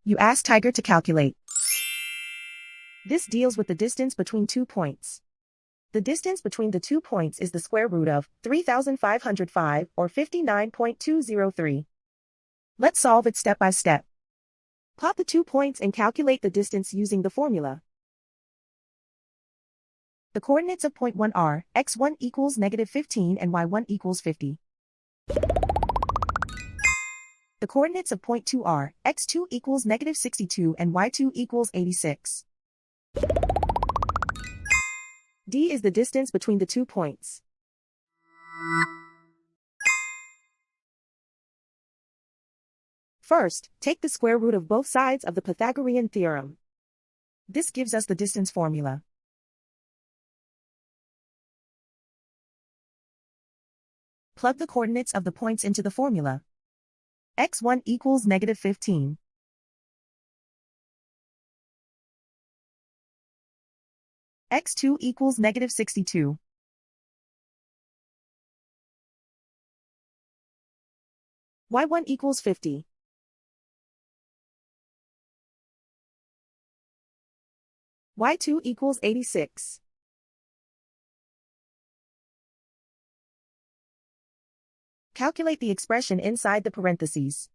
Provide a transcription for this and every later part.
You ask Tiger to calculate. This deals with the distance between 2 points. The distance between the 2 points is the square root of 3,505 or 59.203. Let's solve it step by step. Plot the 2 points and calculate the distance using the formula. The coordinates of point 1 are x1 equals -15 and y1 equals 50. The coordinates of point 2 are x2 equals -62 and y2 equals 86. D is the distance between the 2 points. First, take the square root of both sides of the Pythagorean theorem. This gives us the distance formula. Plug the coordinates of the points into the formula. x1 equals -15. x2 equals -62. y1 equals 50. y2 equals 86. Calculate the expression inside the parentheses.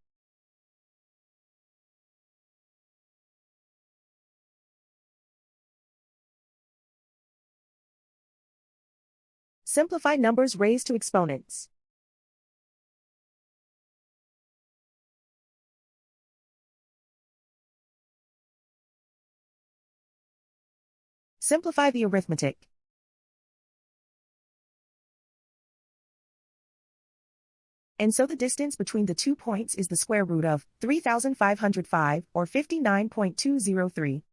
Simplify numbers raised to exponents. Simplify the arithmetic. And so the distance between the 2 points is the square root of 3,505 or 59.203.